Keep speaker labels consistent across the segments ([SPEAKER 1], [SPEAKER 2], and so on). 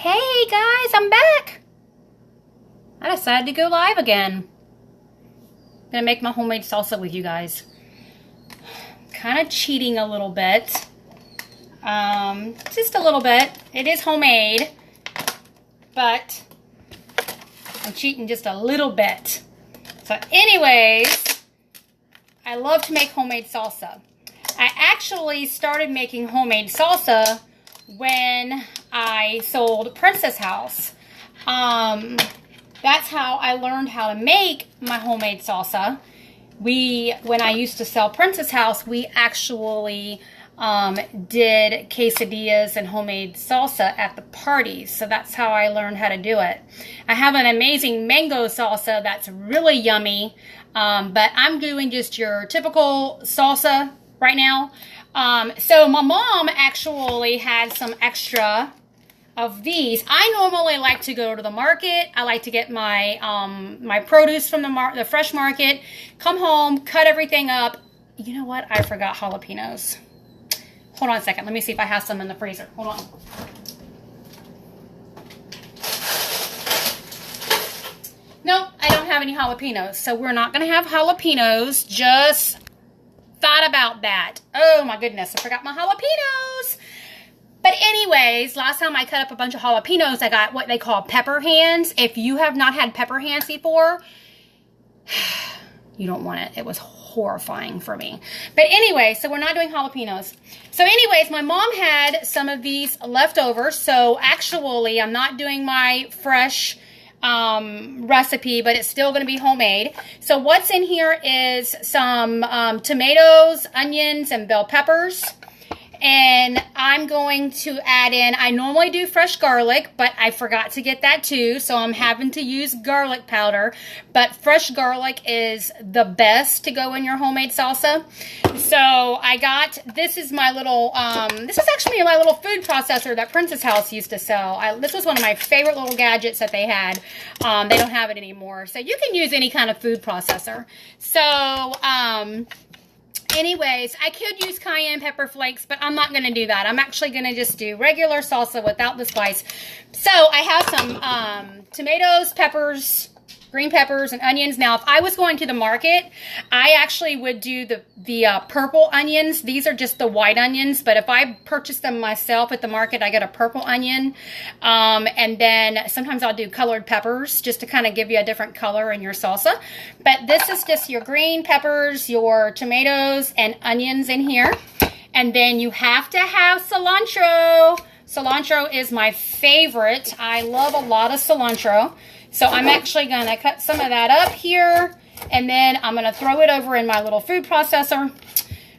[SPEAKER 1] Hey guys, I'm back. I decided to go live again. I'm gonna make my homemade salsa with you guys. Kind of cheating a little bit. Just a little bit. It is homemade, but I'm cheating just a little bit. So anyways, I love to make homemade salsa. I actually started making homemade salsa when I sold Princess House. That's how I learned how to make my homemade salsa. When I used to sell Princess House, we actually did quesadillas and homemade salsa at the parties. So that's how I learned how to do it. I have an amazing mango salsa that's really yummy, but I'm doing just your typical salsa right now. So my mom actually had some extra of these. I normally like to go to the market. I like to get my my produce from the fresh market, come home, cut everything up. You know what? I forgot jalapenos. Hold on a second. Let me see if I have some in the freezer. Hold on. Nope, I don't have any jalapenos. So we're not going to have jalapenos. Just thought about that. Oh my goodness, I forgot my jalapenos. But anyways, last time I cut up a bunch of jalapenos, I got what they call pepper hands. If you have not had pepper hands before, you don't want it. It was horrifying for me. But anyway, so we're not doing jalapenos. So anyways, my mom had some of these left over. So actually, I'm not doing my fresh recipe, but it's still going to be homemade. So what's in here is some tomatoes, onions, and bell peppers. And I'm going to add in, I normally do fresh garlic, but I forgot to get that too, so I'm having to use garlic powder. But fresh garlic is the best to go in your homemade salsa. So I got, this is my little, this is actually my little food processor that Princess House used to sell. This was one of my favorite little gadgets that they had. They don't have it anymore. So you can use any kind of food processor. So, anyways, I could use cayenne pepper flakes, but I'm not going to do that. I'm actually going to just do regular salsa without the spice. So I have some tomatoes, peppers, green peppers, and onions. Now, if I was going to the market, I actually would do the purple onions. These are just the white onions, but if I purchase them myself at the market, I get a purple onion. And then sometimes I'll do colored peppers just to kind of give you a different color in your salsa. But this is just your green peppers, your tomatoes, and onions in here. And then you have to have cilantro. Cilantro is my favorite. I love a lot of cilantro. So I'm actually going to cut some of that up here, and then I'm going to throw it over in my little food processor.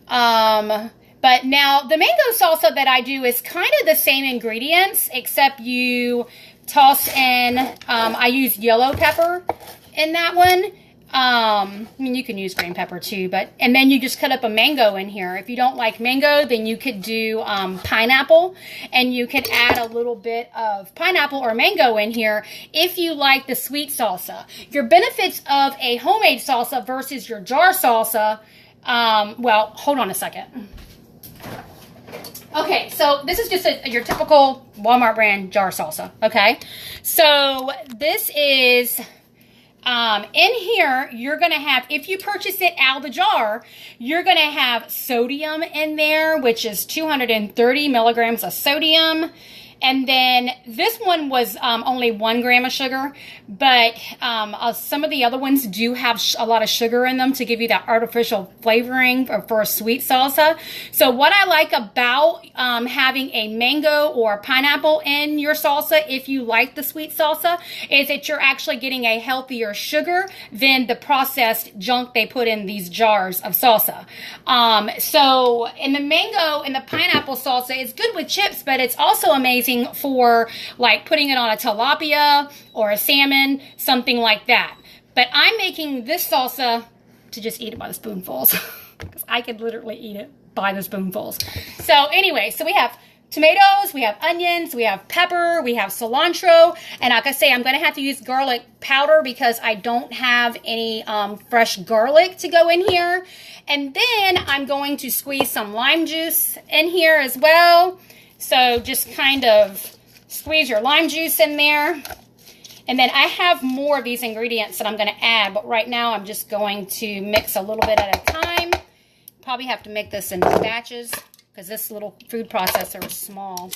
[SPEAKER 1] But now the mango salsa that I do is kind of the same ingredients, except you toss in, I use yellow pepper in that one. I mean, you can use green pepper too, and then you just cut up a mango in here. If you don't like mango, then you could do pineapple, and you could add a little bit of pineapple or mango in here if you like the sweet salsa. Your benefits of a homemade salsa versus your jar salsa, well, hold on a second. Okay, so this is just your typical Walmart brand jar salsa, okay? So this is... in here, you're going to have, if you purchase it out of the jar, you're going to have sodium in there, which is 230 milligrams of sodium. And then this one was only 1 gram of sugar, but some of the other ones do have a lot of sugar in them to give you that artificial flavoring for a sweet salsa. So what I like about having a mango or a pineapple in your salsa, if you like the sweet salsa, is that you're actually getting a healthier sugar than the processed junk they put in these jars of salsa. So in the mango and the pineapple salsa, it's good with chips, but it's also amazing for like putting it on a tilapia or a salmon, something like that. But I'm making this salsa to just eat it by the spoonfuls because I could literally eat it by the spoonfuls. So anyway, so we have tomatoes, we have onions, we have pepper, we have cilantro, and like I say, I'm going to have to use garlic powder because I don't have any fresh garlic to go in here. And then I'm going to squeeze some lime juice in here as well. So just kind of Squeeze your lime juice in there. And then I have more of these ingredients that I'm going to add, but right now I'm just going to mix a little bit at a time. Probably have to make this in batches because this little food processor is small.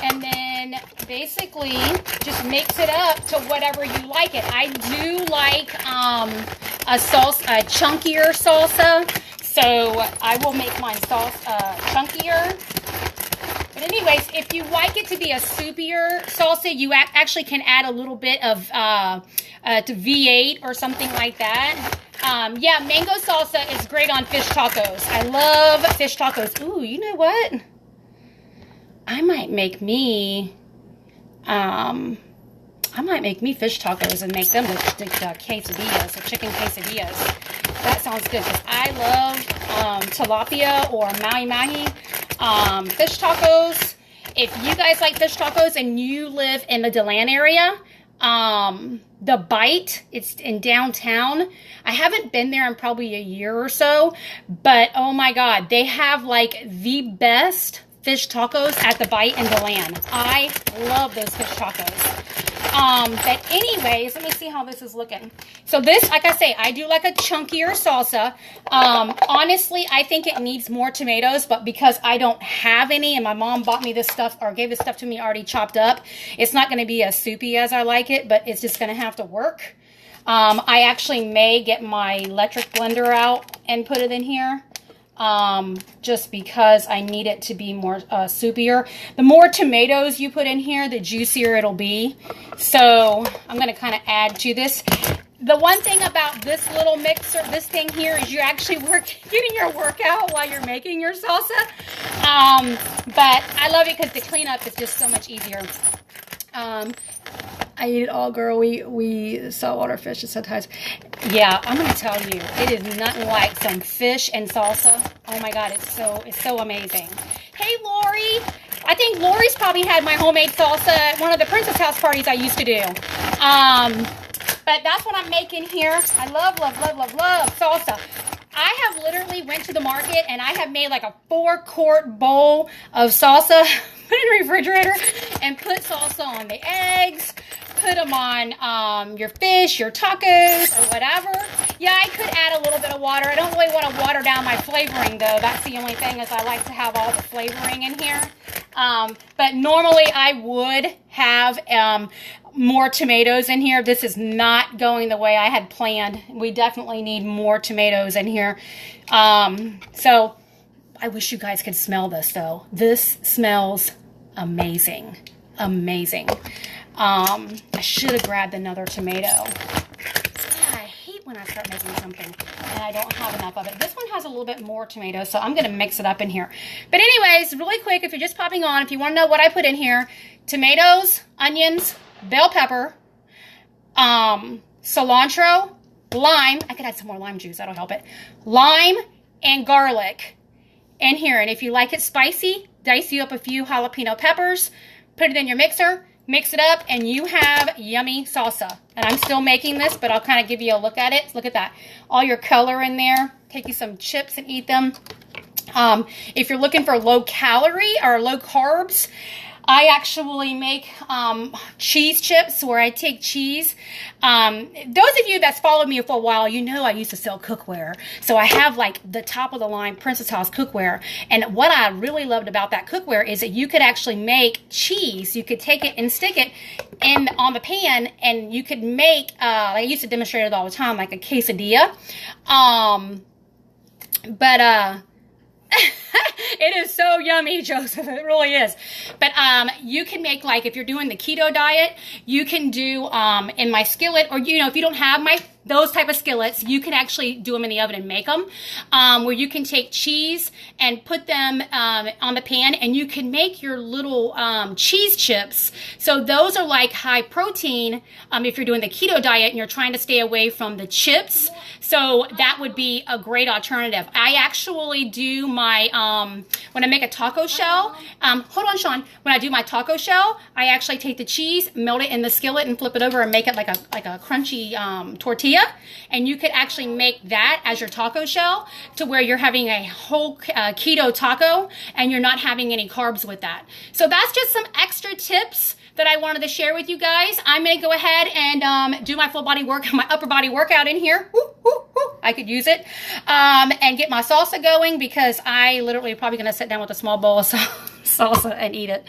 [SPEAKER 1] And then basically just mix it up to whatever you like it. I do like a chunkier salsa, so I will make mine chunkier. But anyways, if you like it to be a soupier salsa, you actually can add a little bit of to V8 or something like that. Yeah, mango salsa is great on fish tacos. I love fish tacos. Ooh, you know what? I might make me fish tacos and make them the quesadillas, the chicken quesadillas. That sounds good because I love tilapia or mahi-mahi fish tacos. If you guys like fish tacos and you live in the DeLand area, The Bite, it's in downtown. I haven't been there in probably a year or so, but oh my God, they have like the best fish tacos at The Bite in DeLand. I love those fish tacos. But anyways, let me see how this is looking. So this, like I say, I do like a chunkier salsa. Honestly, I think it needs more tomatoes, but because I don't have any and my mom bought me this stuff or gave this stuff to me already chopped up, it's not going to be as soupy as I like it, but it's just going to have to work. I actually may get my electric blender out and put it in here. Just because I need it to be more soupier. The more tomatoes you put in here, the juicier it'll be. So I'm going to kind of add to this. The one thing about this little mixer, this thing here, is you're actually getting your workout while you're making your salsa. But I love it because the cleanup is just so much easier. I eat it all, girl. We saltwater fish sometimes. Yeah, I'm gonna tell you, it is nothing like some fish and salsa. Oh my God, it's so amazing. Hey, Lori. I think Lori's probably had my homemade salsa at one of the Princess House parties I used to do. But that's what I'm making here. I love salsa. I have literally went to the market and I have made like a 4-quart bowl of salsa, put it in the refrigerator, and put salsa on the eggs, put them on your fish, your tacos, or whatever. Yeah, I could add a little bit of water. I don't really want to water down my flavoring, though. That's the only thing, is I like to have all the flavoring in here. But normally I would have more tomatoes in here. This is not going the way I had planned. We definitely need more tomatoes in here. So I wish you guys could smell this, though. This smells amazing. Amazing. I should have grabbed another tomato. I hate when I start making something and I don't have enough of it. This one has a little bit more tomato, so I'm going to mix it up in here. But anyways, really quick, if you're just popping on, if you want to know what I put in here, tomatoes, onions, bell pepper, cilantro, lime. I could add some more lime juice. That'll help it. Lime and garlic in here. And if you like it spicy, dice you up a few jalapeno peppers, put it in your mixer, mix it up, and you have yummy salsa. And I'm still making this, but I'll kind of give you a look at it. Look at that. All your color in there. Take you some chips and eat them. If you're looking for low calorie or low carbs, I actually make cheese chips where I take cheese. Those of you that's followed me for a while, you know I used to sell cookware. So I have like the top of the line Princess House cookware. And what I really loved about that cookware is that you could actually make cheese. You could take it and stick it on the pan, and you could make, I used to demonstrate it all the time, like a quesadilla. It is so yummy, Joseph. It really is. But you can make, like, if you're doing the keto diet, you can do in my skillet, or, you know, if you don't have those type of skillets, you can actually do them in the oven and make them, where you can take cheese and put them on the pan, and you can make your little cheese chips. So those are like high protein if you're doing the keto diet and you're trying to stay away from the chips. So that would be a great alternative. I actually do my, when I make a taco shell, hold on, Sean. When I do my taco shell, I actually take the cheese, melt it in the skillet, and flip it over and make it like a crunchy tortilla. And you could actually make that as your taco shell, to where you're having a whole keto taco and you're not having any carbs with that. So that's just some extra tips that I wanted to share with you guys. I'm going to go ahead and do my full body work, my upper body workout in here. Woo, woo, woo. I could use it. And get my salsa going, because I literally probably going to sit down with a small bowl of salsa and eat it.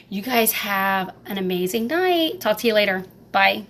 [SPEAKER 1] You guys have an amazing night. Talk to you later. Bye.